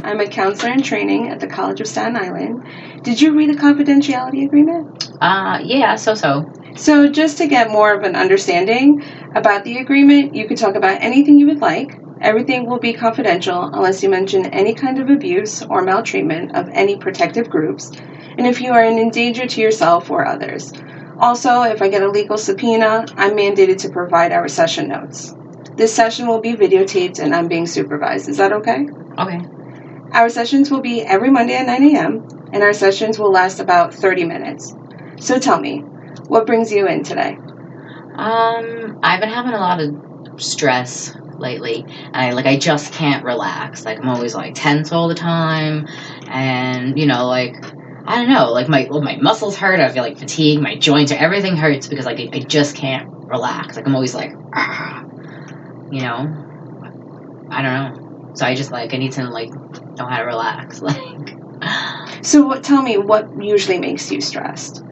I'm a counselor in training at the College of Staten Island. Did you read the confidentiality agreement? Yeah, so. So just to get more of an understanding about the agreement, you could talk about anything you would like. Everything will be confidential unless you mention any kind of abuse or maltreatment of any protective groups, and if you are in danger to yourself or others. Also, if I get a legal subpoena, I'm mandated to provide our session notes. This session will be videotaped and I'm being supervised. Is that okay? Okay. Our sessions will be every Monday at 9 a.m., and our sessions will last about 30 minutes. So tell me, what brings you in today? I've been having a lot of stress lately, and I just can't relax. Like, I'm always, tense all the time, and, I don't know, my muscles hurt, I feel like fatigue, my joints, everything hurts because, I just can't relax. Like, I'm always I don't know. So I just, I need to, know how to relax, So tell me, what usually makes you stressed?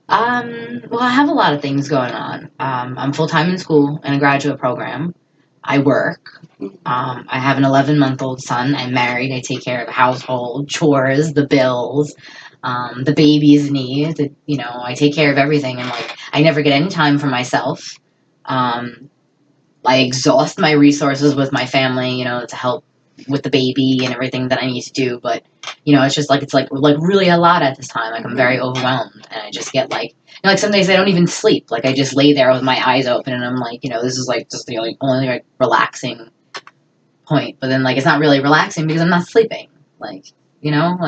Well, I have a lot of things going on. I'm full-time in school in a graduate program. I work. I have an 11-month-old son. I'm married. I take care of the household, chores, the bills, the baby's needs. I take care of everything, and I never get any time for myself. I exhaust my resources with my family, to help with the baby and everything that I need to do. But it's just it's really a lot at this time. I'm very overwhelmed, and I just get some days I don't even sleep. I just lay there with my eyes open, and I'm this is just the only relaxing point. But then it's not really relaxing because I'm not sleeping. I don't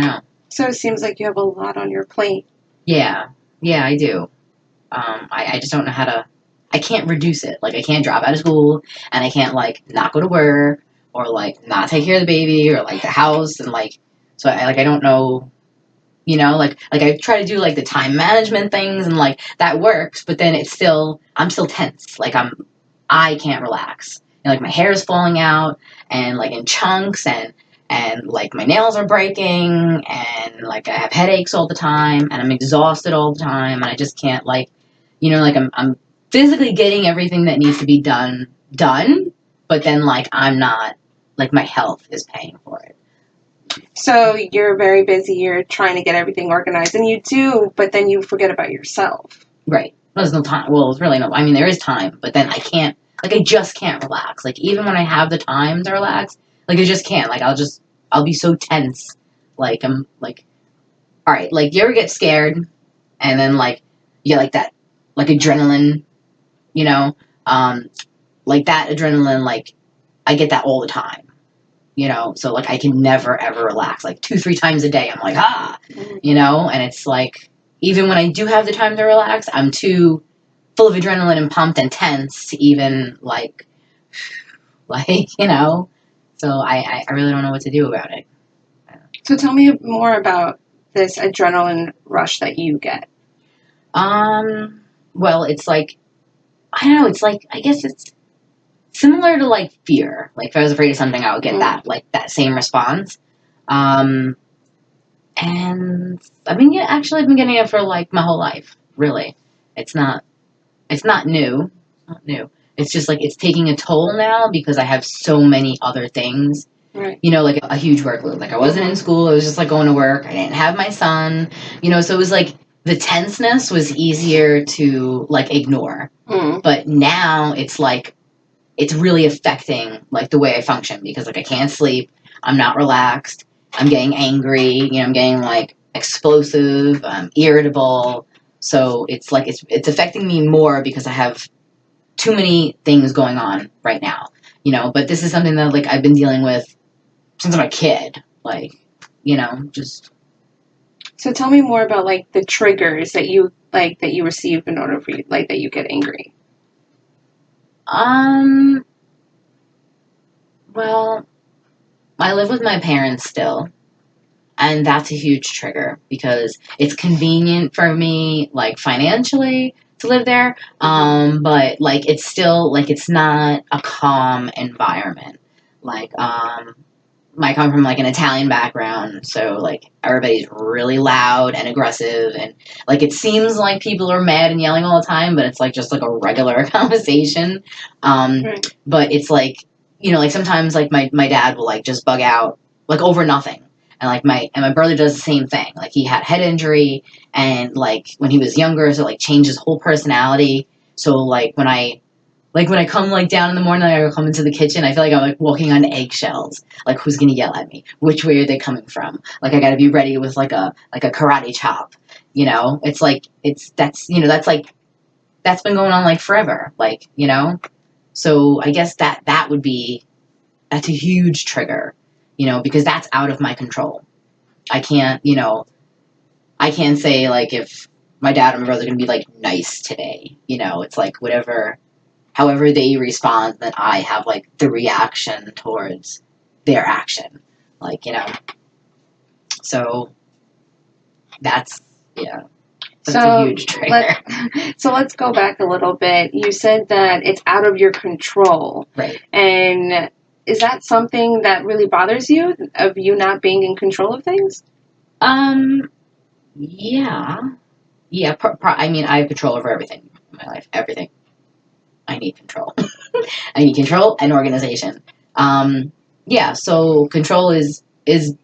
know. So it seems like you have a lot on your plate. Yeah, I do. I just don't know how to. I can't reduce it. I can't drop out of school, and I can't not go to work, or not take care of the baby, or the house, and so I don't know. I try to do the time management things, and that works, but then I'm still tense. I can't relax. My hair is falling out, and in chunks, and my nails are breaking, and I have headaches all the time, and I'm exhausted all the time, and I just can't I'm physically getting everything that needs to be done, but then I'm not my health is paying for it. So you're very busy, you're trying to get everything organized, and you do, but then you forget about yourself. Right. There's no time. Well, it's really no, I mean, there is time, but then I can't, I just can't relax. Even when I have the time to relax, I just can't. I'll be so tense. I'm all right, you ever get scared, and then you get that, adrenaline, that adrenaline, I get that all the time. So I can never ever relax. 2-3 times a day, I'm and it's even when I do have the time to relax, I'm too full of adrenaline and pumped and tense to even So I really don't know what to do about it. So tell me more about this adrenaline rush that you get. Well, it's I don't know. It's I guess it's similar to fear. If I was afraid of something, I would get that that same response. And I've been getting it for my whole life. Really, it's not new. Not new. It's just it's taking a toll now because I have so many other things. Right. A huge workload. I wasn't in school. I was just going to work. I didn't have my son. So it was the tenseness was easier to ignore. But now it's it's really affecting the way I function because I can't sleep. I'm not relaxed. I'm getting angry. I'm getting explosive. I'm irritable. So it's it's affecting me more because I have too many things going on right now. But this is something that I've been dealing with since I'm a kid. Just. So tell me more about the triggers that you that you receive in order for you that you get angry. Well, I live with my parents still, and that's a huge trigger because it's convenient for me, financially to live there. But it's still it's not a calm environment. I come from an Italian background, so everybody's really loud and aggressive, and it seems like people are mad and yelling all the time, but it's just a regular conversation. Right. But it's you know, like sometimes like my dad will like just bug out like over nothing. And like my brother does the same thing. Like he had head injury and like when he was younger, so like changed his whole personality. So like when I come like down in the morning, I come into the kitchen, I feel like I'm like walking on eggshells. Like who's gonna yell at me? Which way are they coming from? Like I gotta be ready with like a karate chop. You know? It's like that's you know, that's like that's been going on like forever. Like, you know? So I guess that would be that's a huge trigger, you know, because that's out of my control. I can't, you know, I can't say like if my dad or my brother are gonna be like nice today, you know, it's like whatever, however they respond, then I have like the reaction towards their action, like you know. So that's yeah, that's a huge trigger. So let's go back a little bit. You said that it's out of your control, right? And is that something that really bothers you, of you not being in control of things? Yeah. I mean, I have control over everything in my life. Everything. I need control. I need control and organization. Yeah. So control is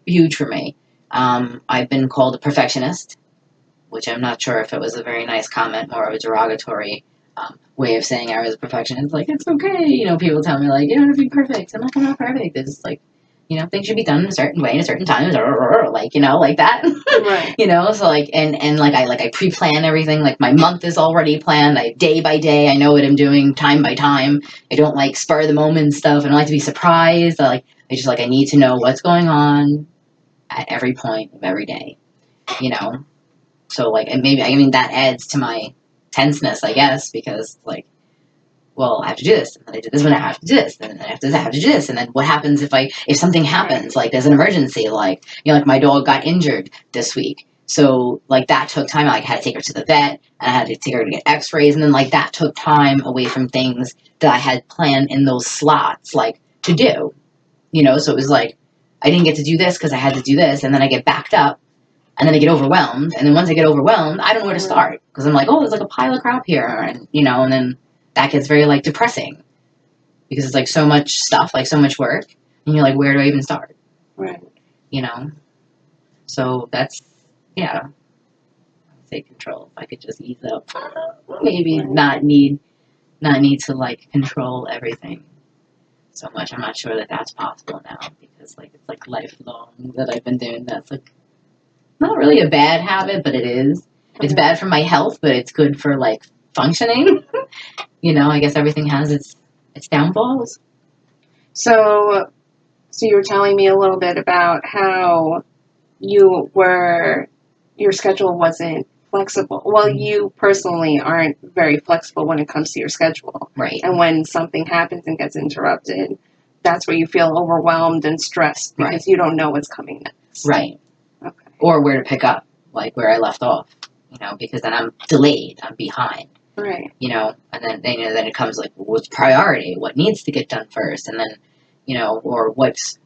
huge for me. I've been called a perfectionist, which I'm not sure if it was a very nice comment, more of a derogatory way of saying I was a perfectionist. Like, it's okay. You know, people tell me, like, you don't have to be perfect. I'm like, I'm not perfect. It's like, you know, things should be done in a certain way, in a certain time, like, you know, like that. Right. You know, so like, and like I pre-plan everything. Like my month is already planned. I day by day, I know what I'm doing, time by time. I don't like spur of the moment stuff. I don't like to be surprised. I need to know what's going on at every point of every day. You know, so like, and maybe I mean that adds to my tenseness, I guess, because like, well, I have to do this, and then I did this one, I have to do this, and then after that, I have to do this, and then what happens if something happens, like there's an emergency, like, you know, like my dog got injured this week, so like that took time, like I had to take her to the vet, and I had to take her to get x-rays, and then like that took time away from things that I had planned in those slots, like, to do, you know, so it was like, I didn't get to do this because I had to do this, and then I get backed up, and then I get overwhelmed, and then once I get overwhelmed, I don't know where to start, because I'm like, oh, there's like a pile of crap here, and, you know, and then that gets very, like, depressing, because it's, like, so much stuff, like, so much work, and you're like, where do I even start? Right. You know? So that's, yeah, I'd say control. If I could just ease up, maybe not need to, like, control everything so much. I'm not sure that that's possible now, because, like, it's, like, lifelong that I've been doing that. It's, like, not really a bad habit, but it is. It's bad for my health, but it's good for, like, functioning. You know, I guess everything has its downfalls. So you were telling me a little bit about how your schedule wasn't flexible. Well, you personally aren't very flexible when it comes to your schedule. Right. And when something happens and gets interrupted, that's where you feel overwhelmed and stressed because you don't know what's coming next. Right. Okay. Or where to pick up, like where I left off, you know, because then I'm delayed, I'm behind. Right. You know, and then it comes like, what's priority? What needs to get done first? And then, you know, or what's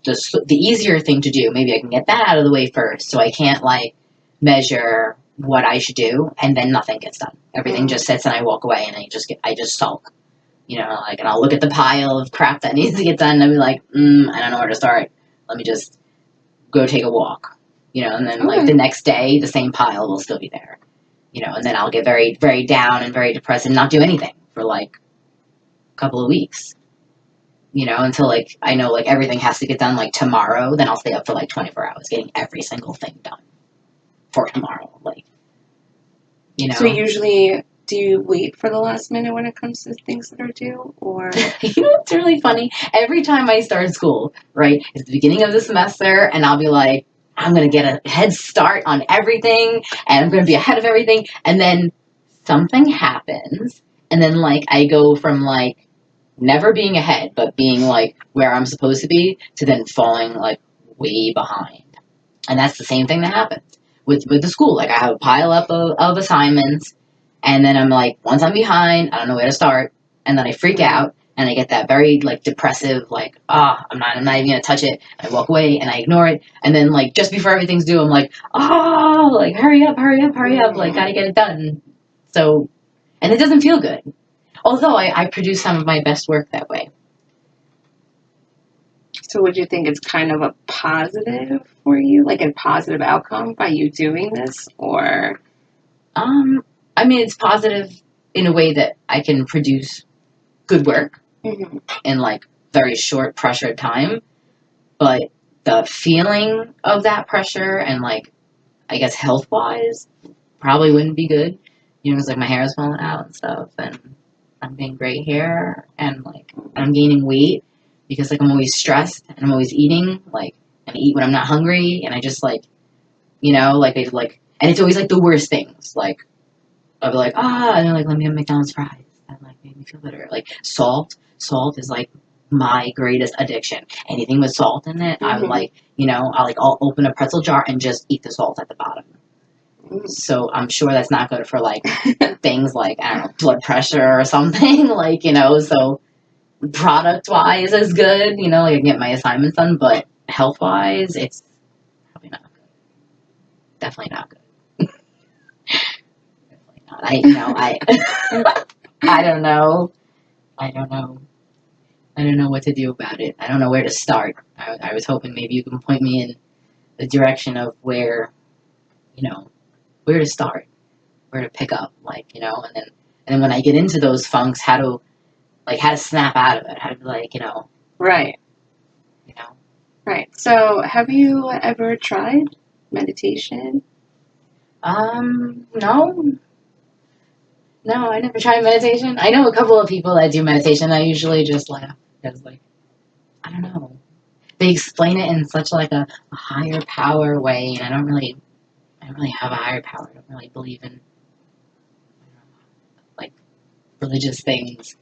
the easier thing to do? Maybe I can get that out of the way first, so I can't like measure what I should do, and then nothing gets done. Everything just sits, and I walk away, and I just sulk. You know, like, and I'll look at the pile of crap that needs to get done, and I'll be like, I don't know where to start. Let me just go take a walk. You know, and then like the next day, the same pile will still be there. You know, and then I'll get very, very down and very depressed and not do anything for like a couple of weeks. You know, until like I know like everything has to get done like tomorrow, then I'll stay up for like 24 hours getting every single thing done for tomorrow. Like, you know. So usually, do you wait for the last minute when it comes to things that are due, or? You know what's really funny? Every time I start school, right, it's the beginning of the semester, and I'll be like, I'm going to get a head start on everything, and I'm going to be ahead of everything, and then something happens, and then, like, I go from, like, never being ahead, but being, like, where I'm supposed to be, to then falling, like, way behind. And that's the same thing that happens with the school. Like, I have a pile up of assignments, and then I'm, like, once I'm behind, I don't know where to start, and then I freak out, and I get that very, like, depressive, like, I'm not even going to touch it. I walk away, and I ignore it. And then, like, just before everything's due, I'm like, like, hurry up. Like, got to get it done. So, and it doesn't feel good. Although I produce some of my best work that way. So would you think it's kind of a positive for you, like a positive outcome by you doing this, or? I mean, it's positive in a way that I can produce good work Mm-hmm. in like very short pressured time, but the feeling of that pressure and like, I guess health wise, probably wouldn't be good. You know, it's like my hair is falling out and stuff, and I'm getting gray hair, and like I'm gaining weight because like I'm always stressed and I'm always eating, like, and I eat when I'm not hungry, and I just like, you know, like they like, and it's always like the worst things. Like I'll be like, and they're like, let me have McDonald's fries. That like made me feel better. Like salt is like my greatest addiction. Anything with salt in it, I would Mm-hmm. like, you know, I'll open a pretzel jar and just eat the salt at the bottom. So I'm sure that's not good for like things like, I don't know, blood pressure or something. Like, you know, so product wise is good, you know, like I can get my assignments done, but health wise, it's probably not good. Definitely not good. Definitely not. I don't know. I don't know. I don't know what to do about it. I don't know where to start. I was hoping maybe you can point me in the direction of where, you know, where to start, where to pick up, like, you know, and then when I get into those funks, how to snap out of it, how to be like, Right. you know. Right. So have you ever tried meditation? No, no, I never tried meditation. I know a couple of people that do meditation. I usually just laugh because, like, I don't know. They explain it in such like a higher power way, and I don't really have a higher power. I don't really believe in like religious things.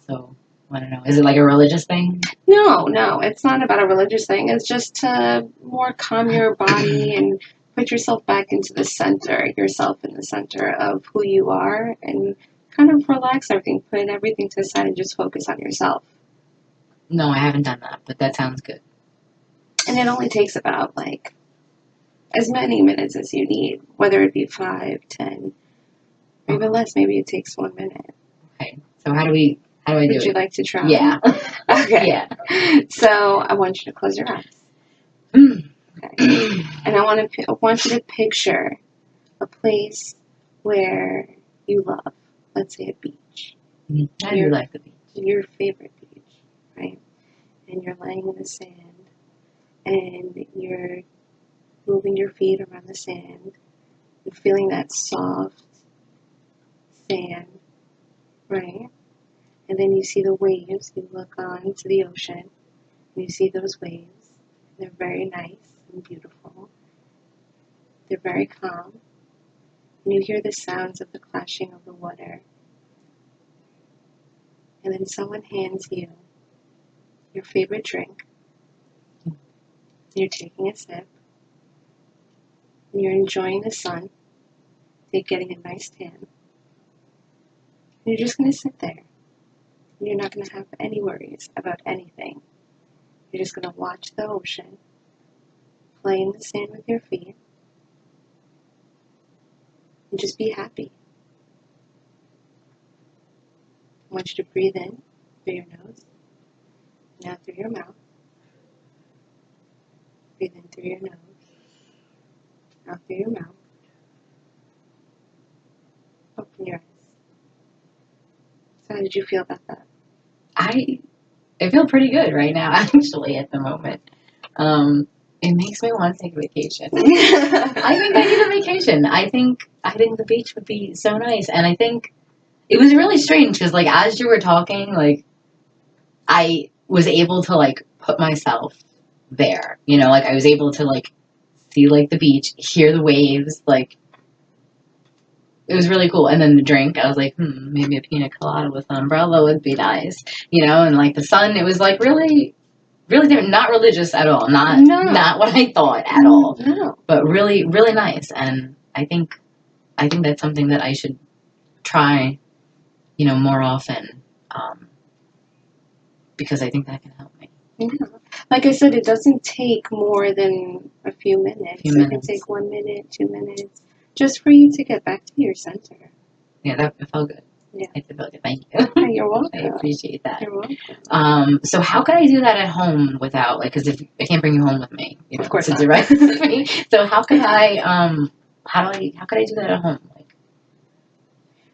So I don't know. Is it like a religious thing? No, it's not about a religious thing. It's just to more calm your body and put yourself back into the center, yourself in the center of who you are, and kind of relax everything, put everything to the side and just focus on yourself. No, I haven't done that, but that sounds good. And it only takes about like as many minutes as you need, whether it be 5, 10, or even less. Maybe it takes 1 minute. Okay. So how do I do Would you it? like to try? Yeah. Okay. Yeah. So I want you to close your eyes. Mm. Okay. And I want you to picture a place where you love. Let's say a beach. I do like the beach. Your favorite beach, right? And you're laying in the sand, and you're moving your feet around the sand, and feeling that soft sand, right? And then you see the waves. You look on to the ocean, and you see those waves. They're very nice and beautiful. They're very calm. And you hear the sounds of the clashing of the water. And then someone hands you your favorite drink. You're taking a sip. And you're enjoying the sun. You're getting a nice tan. And you're just going to sit there. And you're not going to have any worries about anything. You're just going to watch the ocean, play in the sand with your feet, and just be happy. I want you to breathe in through your nose, and out through your mouth. Breathe in through your nose, out through your mouth. Open your eyes. So how did you feel about that? I feel pretty good right now, actually, at the moment. It makes me want to take a vacation. I think I need a vacation. I think the beach would be so nice, and I think it was really strange because, like, as you were talking, like, I was able to like put myself there. You know, like I was able to like see like the beach, hear the waves, like. It was really cool. And then the drink, I was like, maybe a pina colada with an umbrella would be nice. You know, and like the sun, it was like really, really different. Not religious at all. Not what I thought at all. No. But really, really nice. And I think that's something that I should try, you know, more often. Because I think that can help me. Yeah. Like I said, it doesn't take more than a few minutes. It can take 1 minute, 2 minutes, just for you to get back to your center. Yeah, that felt good. Yeah. I feel good. Thank you. You're welcome. I appreciate that. You're welcome. So how could I do that at home without, like, because if I can't bring you home with me, Of course to not. direct me. So how could I, how could I do that at home? Like,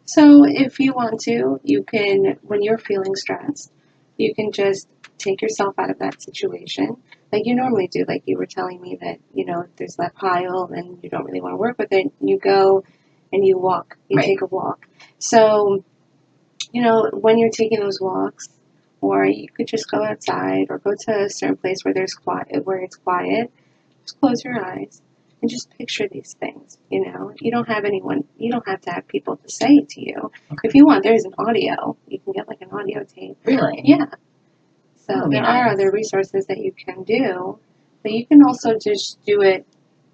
So if you want to, you can, when you're feeling stressed, you can just take yourself out of that situation like you normally do. Like you were telling me that, there's that pile and you don't really want to work with it. You go and you walk, you Right. take a walk. So, when you're taking those walks, or you could just go outside or go to a certain place where there's quiet, where it's quiet, just close your eyes and just picture these things. You don't have to have people to say it to you. Okay. If you want, there's an audio. You can get like an audio tape. Really? Yeah. So That would be there are nice. other resources that you can do, but you can also just do it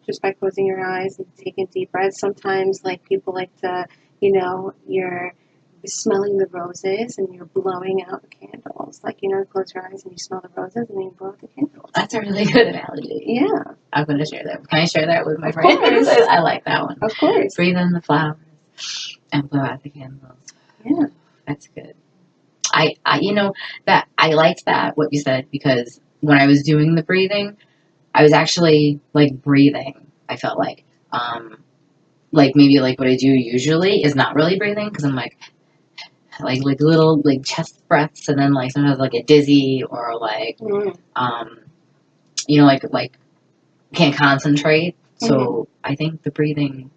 just by closing your eyes and taking deep breaths. Sometimes, like people like to, you're smelling the roses and you're blowing out the candles. Like, close your eyes and you smell the roses and then you blow out the candles. That's a really good analogy. Yeah. I'm going to share that. Can I share that with my Of friends? course. I like that one. Of course. Breathe in the flowers and blow out the candles. Yeah. That's good. I that I liked that what you said, because when I was doing the breathing, I was actually like breathing. I felt like maybe like what I do usually is not really breathing, because I'm like little like chest breaths, and then like sometimes I get dizzy, or like like can't concentrate. So I think the breathing,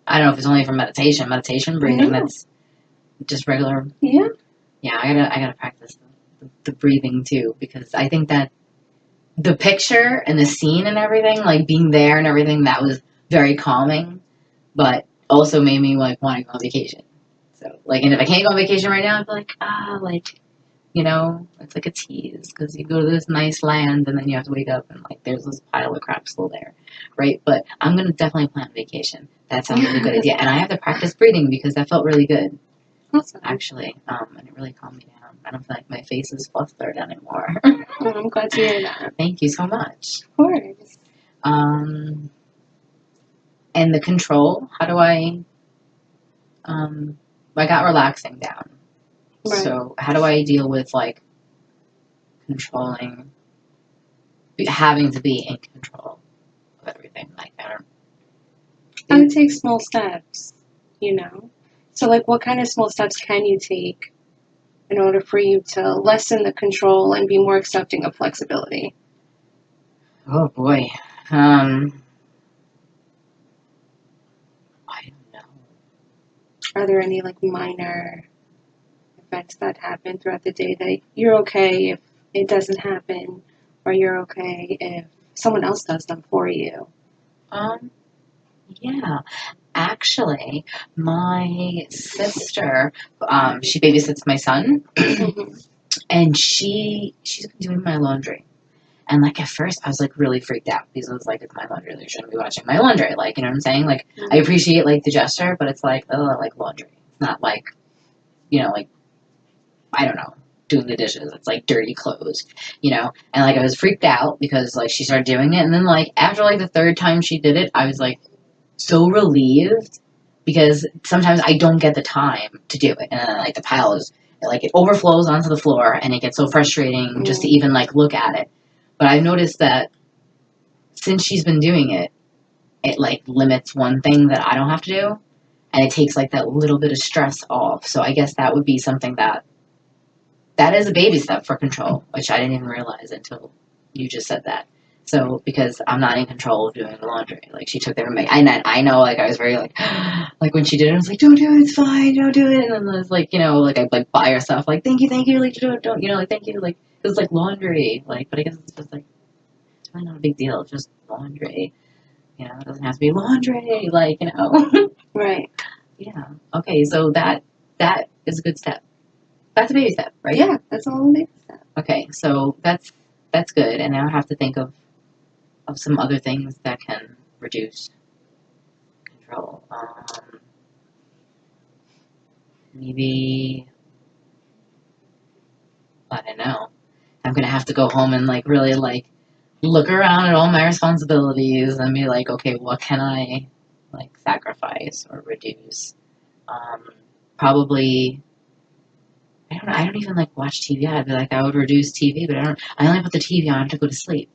I don't know if it's only for meditation breathing. No. That's just regular. Yeah. Yeah, I gotta practice the breathing too, because I think that the picture and the scene and everything, like being there and everything, that was very calming, but also made me like want to go on vacation. So and if I can't go on vacation right now, I'd be like, it's like a tease, because you go to this nice land and then you have to wake up and like there's this pile of crap still there, right? But I'm gonna definitely plan a vacation. That sounds like a good idea, and I have to practice breathing because that felt really good. Awesome. Actually, and it really calmed me down. I don't feel like my face is flustered anymore. I'm glad to hear that. Thank you so much. Of course. And the control, how do I got relaxing down. Right. So how do I deal with like controlling, having to be in control of everything? Like I would take small steps, So, like, what kind of small steps can you take in order for you to lessen the control and be more accepting of flexibility? Oh boy. I don't know. Are there any, like, minor events that happen throughout the day that you're okay if it doesn't happen, or you're okay if someone else does them for you? Yeah. Actually, my sister, she babysits my son, and she's been doing my laundry. And like at first, I was like really freaked out, because I was like, "It's my laundry. They shouldn't be watching my laundry." Like, you know what I'm saying? Like, I appreciate like the gesture, but it's like, oh, I like laundry. It's not like, like, I don't know, doing the dishes. It's like dirty clothes, And like I was freaked out because like she started doing it, and then like after like the third time she did it, I was like so relieved, because sometimes I don't get the time to do it, and then like the pile is like it overflows onto the floor, and it gets so frustrating just to even like look at it. But I've noticed that since she's been doing it, it like limits one thing that I don't have to do, and it takes like that little bit of stress off. So I guess that would be something that is a baby step for control, which I didn't even realize until you just said that. So, because I'm not in control of doing the laundry. Like, she took their and I know, like, I was very, like, like, when she did it, I was like, don't do it, it's fine, don't do it. And then I was like, like, I, like, buy her stuff, like, thank you, like, don't, like, thank you, like, it was, like, laundry. Like, but I guess it's just, like, it's really not a big deal, it's just laundry. It doesn't have to be laundry, like, Right. Yeah. Okay, so that is a good step. That's a baby step, right? Yeah, that's all a baby step. Okay, so that's good, and now I have to think of some other things that can reduce control. Maybe, I don't know. I'm gonna have to go home and like really like look around at all my responsibilities and be like, okay, what can I like sacrifice or reduce? probably, I don't know, I don't even like watch TV. I'd be like, I would reduce TV, but I only put the TV on to go to sleep.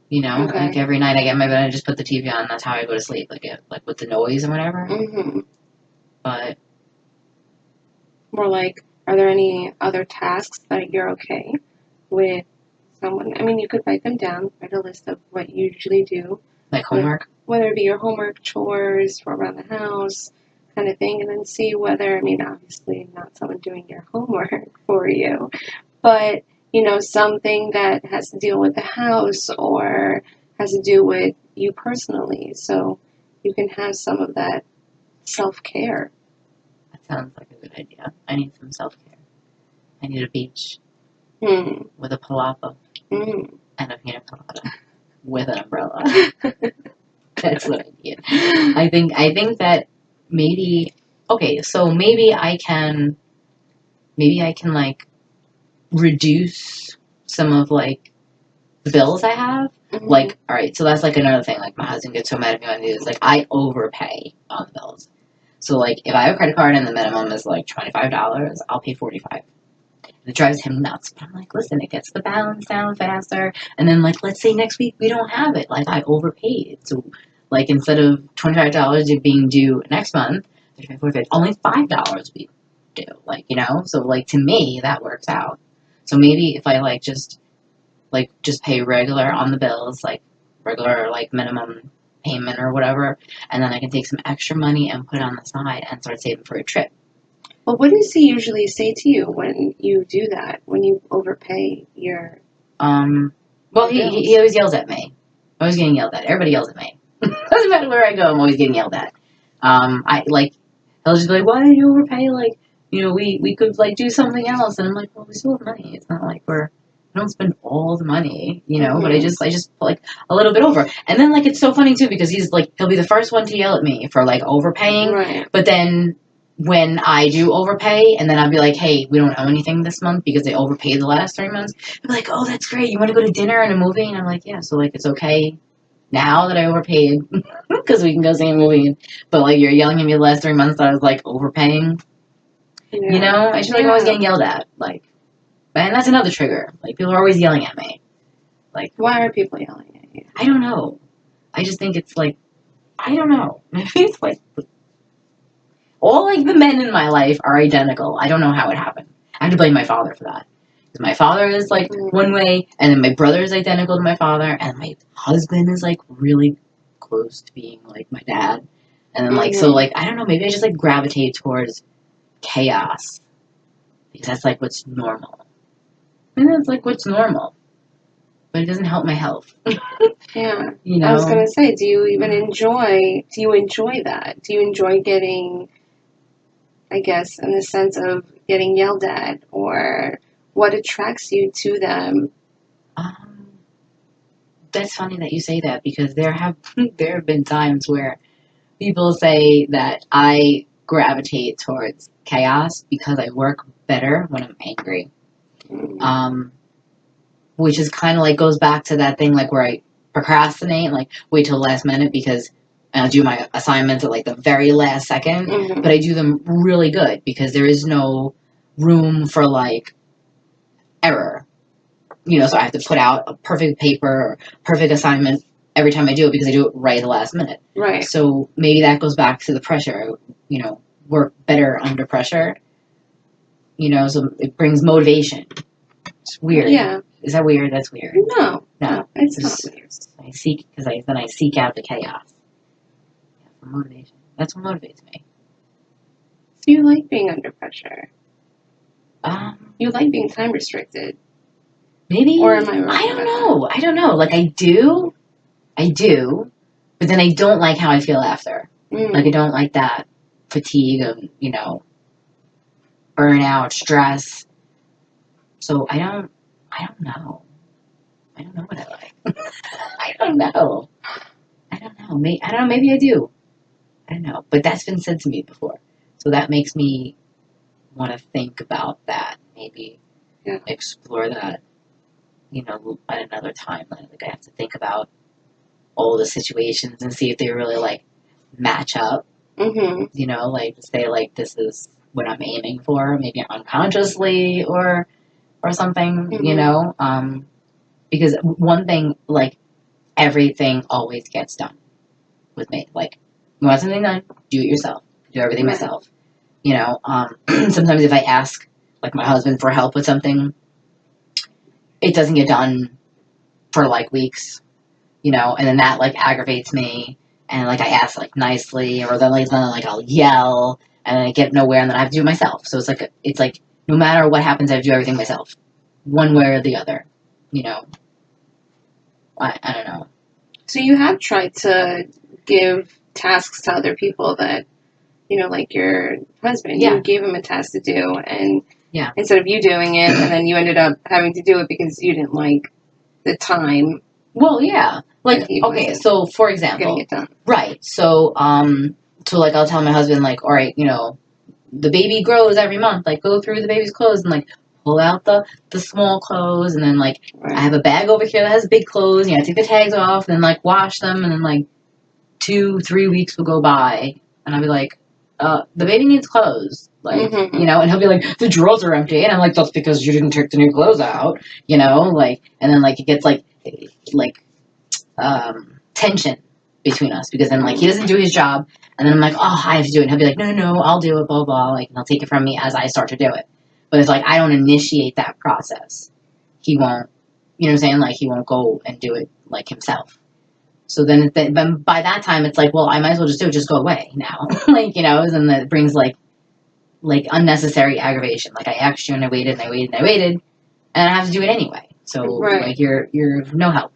You know, Okay. like every night I get in my bed, I just put the TV on. That's how I go to sleep, like with the noise and whatever. Mm-hmm. But More like, are there any other tasks that you're okay with someone? I mean, you could write them down, write a list of what you usually do, like homework. whether it be your homework, chores, or around the house, kind of thing, and then see whether, I mean, obviously not someone doing your homework for you, but, you know, something that has to deal with the house or has to do with you personally. So you can have some of that self-care. That sounds like a good idea. I need some self-care. I need a beach Hmm. with a palapa Hmm. and a pina colada with an umbrella. That's what I need. I think that maybe, okay, so maybe I can like reduce some of like the bills I have. Mhm. Like, all right, so that's like another thing. Like, my husband gets so mad at me when I do this. Like, I overpay on the bills. So, like, if I have a credit card and the minimum is like $25, I'll pay $45. It drives him nuts. But I'm like, listen, it gets the balance down faster. And then, like, let's say next week we don't have it. Like, I overpaid. So, like, instead of $25 being due next month, only $5 we do. Like, you know? So, like, to me, that works out. So maybe if I, just pay regular on the bills, like, regular, like, minimum payment or whatever, and then I can take some extra money and put it on the side and start saving for a trip. Well, what does he usually say to you when you do that, when you overpay your Well, he always yells at me. I'm always getting yelled at. Everybody yells at me. Doesn't matter where I go, I'm always getting yelled at. He'll just be like, why did you overpay? Like, you know, we could, like, do something else. And I'm like, well, we still have money. It's not like we don't spend all the money, you know, but I just put, like, a little bit over. And then, like, it's so funny, too, because he's, like, he'll be the first one to yell at me for, like, overpaying. Right. But then when I do overpay, and then I'll be like, hey, we don't owe anything this month because they overpaid the last 3 months. They're like, oh, that's great. You want to go to dinner and a movie? And I'm like, yeah, so, like, it's okay now that I overpaid because we can go see a movie. But, like, you're yelling at me the last 3 months that I was, like, overpaying. Yeah. You know? I just feel like I'm always getting yelled at. Like, and that's another trigger. Like, people are always yelling at me. Like, why are people yelling at you? I don't know. I just think it's, like, I don't know. Maybe it's, like, all, like, the men in my life are identical. I don't know how it happened. I have to blame my father for that. Because my father is, like, one way, and then my brother is identical to my father, and my husband is, like, really close to being, like, my dad. And then, like, so, like, I don't know, maybe I just, like, gravitate towards chaos. Because that's, like, what's normal. And that's, like, what's normal. But it doesn't help my health. Yeah. You know? I was going to say, do you enjoy that? Do you enjoy getting, I guess, in the sense of getting yelled at, or what attracts you to them? That's funny that you say that, because there have been times where people say that I gravitate towards chaos because I work better when I'm angry. Which is kind of like goes back to that thing, like, where I procrastinate, like, wait till the last minute because I'll do my assignments at, like, the very last second. Mm-hmm. But I do them really good because there is no room for, like, error. You know, so I have to put out a perfect paper or perfect assignment every time I do it because I do it right at the last minute. Right. So maybe that goes back to the pressure, you know, work better under pressure. You know, so it brings motivation. It's weird. Yeah. Is that weird? That's weird. No, it's not weird. I seek out the chaos. Yeah, for motivation. That's what motivates me. So you like being under pressure? You like being time restricted? Maybe. Or am I wrong? I don't know. Like, I do, but then I don't like how I feel after. Like, I don't like that fatigue of, you know, burnout, stress. So I don't know. I don't know what I like. I don't know. Maybe I do. I don't know. But that's been said to me before. So that makes me want to think about that. Maybe explore that, you know, at another time. Like, I have to think about all the situations and see if they really, like, match up. Mm-hmm. You know, like to say like this is what I'm aiming for, maybe unconsciously or something. You Mm-hmm. know, because one thing like everything always gets done with me. Like you want something done, do it yourself. Do everything Right. myself. You know, sometimes if I ask like my husband for help with something, it doesn't get done for like weeks, you know, and then that like aggravates me. And like I ask like nicely, or then I'll yell, and then I get nowhere, and then I have to do it myself. So it's like no matter what happens, I have to do everything myself, one way or the other. You know, I don't know. So you have tried to give tasks to other people that, like your husband, Yeah. you gave him a task to do, and Yeah. instead of you doing it, and then you ended up having to do it because you didn't like the time. Well, yeah. Like He okay, wasn't so for getting example, it done. right? So like I'll tell my husband like, all right, you know, the baby grows every month. Like go through the baby's clothes and like pull out the small clothes, and then like I have Right. a bag over here that has big clothes. You know, I take the tags off and then like wash them, and then like 2-3 weeks will go by, and I'll be like, the baby needs clothes. Like, Mm-hmm. you know, and he'll be like, the drawers are empty, and I'm like, that's because you didn't take the new clothes out, you know, like, and then like it gets like tension between us because then like he doesn't do his job, and then I'm like, oh, I have to do it, and he'll be like, no, I'll do it, blah blah, like, and he'll take it from me as I start to do it. But it's like I don't initiate that process, he won't, you know what I'm saying, like he won't go and do it like himself. So then by that time it's like, well, I might as well just do it, just go away now. Like, you know, and that brings like unnecessary aggravation. Like I asked you and I waited and I waited and I waited, and I have to do it anyway. So Right. like you're no help.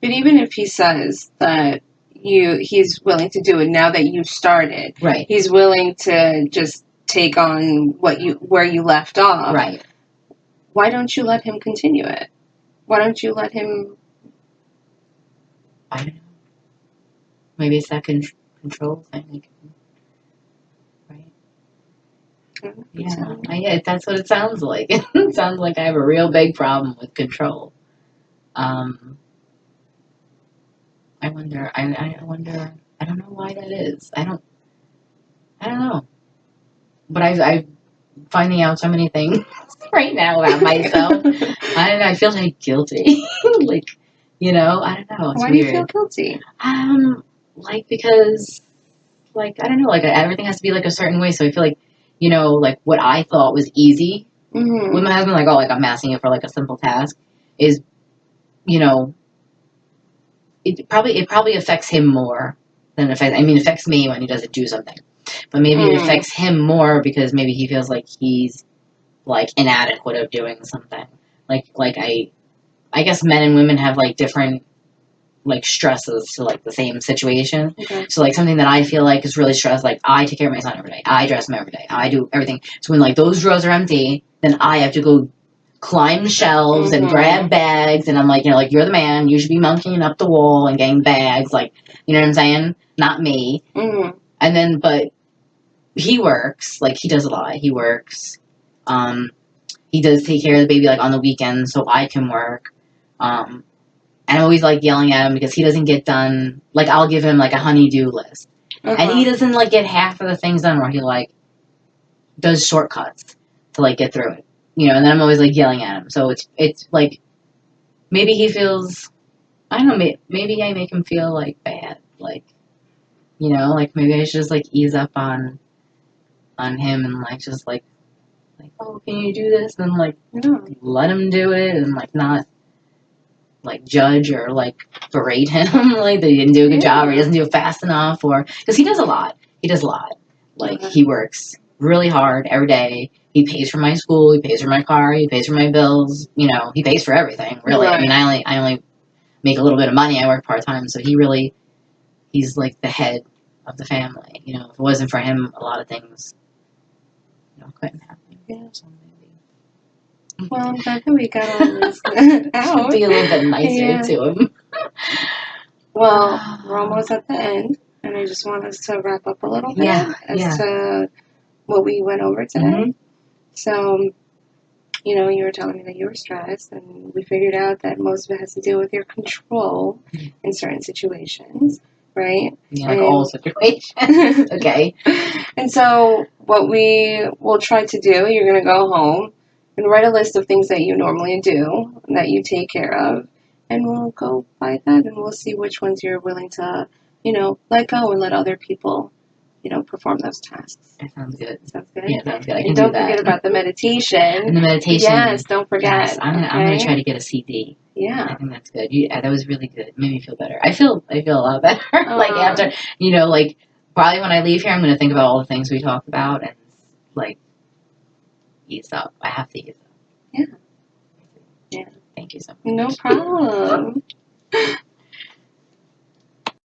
But even if he says that he's willing to do it now that you started, Right. he's willing to just take on where you left off. Right. Why don't you let him continue it? Why don't you let him? I don't know. Maybe it's that control thing. Right. Yeah, that's what it sounds like. It sounds like I have a real big problem with control. I wonder. I wonder. I don't know why that is. I don't know. But I'm finding out so many things right now about myself. I don't know. I feel like guilty. Like, you know, I don't know. It's Why weird. do you feel guilty? Like because, like, I don't know. Like everything has to be like a certain way. So I feel like, you know, like what I thought was easy Mm-hmm. with my husband, like, oh, like I'm asking it for like a simple task, is, you know, it probably affects him more than it affects me when he doesn't do something. But maybe it affects him more because maybe he feels like he's like inadequate of doing something. Like I guess men and women have like different like stresses to like the same situation. Okay. So like something that I feel like is really stressed, like I take care of my son every day. I dress him every day. I do everything. So when like those drawers are empty, then I have to go climb shelves and grab bags, and I'm like, you know, like you're the man, you should be monkeying up the wall and getting bags, like, you know what I'm saying? Not me. Mm-hmm. And then, but he works, like he does a lot. He works. He does take care of the baby like on the weekends, so I can work. And I'm always like yelling at him because he doesn't get done. Like I'll give him like a honey-do list, and he doesn't like get half of the things done, or he like does shortcuts to like get through it. You know, and then I'm always like yelling at him. So it's like maybe he feels, I don't know, maybe I make him feel like bad, like, you know, like maybe I should just like ease up on him and like just like oh, can you do this, and like let him do it and like not like judge or like berate him like that he didn't do a good job or he doesn't do it fast enough, or because he does a lot. Like he works really hard every day. He pays for my school, he pays for my car, he pays for my bills, you know, he pays for everything, really. Right. I mean, I only make a little bit of money. I work part-time, so he's like the head of the family. You know, if it wasn't for him, a lot of things, you know, couldn't happen. Yeah, so maybe. Well, I'm glad that we got all this out. Be a little bit nicer to him. Well, we're almost at the end, and I just want us to wrap up a little bit as to what we went over today. Mm-hmm. So, you know, you were telling me that you were stressed, and we figured out that most of it has to do with your control in certain situations. right? Like all situations. Okay. And so what we will try to do, you're going to go home and write a list of things that you normally do, that you take care of, and we'll go by that and we'll see which ones you're willing to, let go and let other people, perform those tasks. That sounds good. Sounds good? Yeah, sounds good. I can And do don't that. forget about the meditation. And the meditation. Yes, don't forget. Yes, I'm gonna try to get a CD. Yeah. I think that's good. That was really good. It made me feel better. I feel a lot better. Like after, like probably when I leave here, I'm gonna think about all the things we talked about and like ease up. I have to ease up. Yeah. Yeah. Thank you so much. No problem.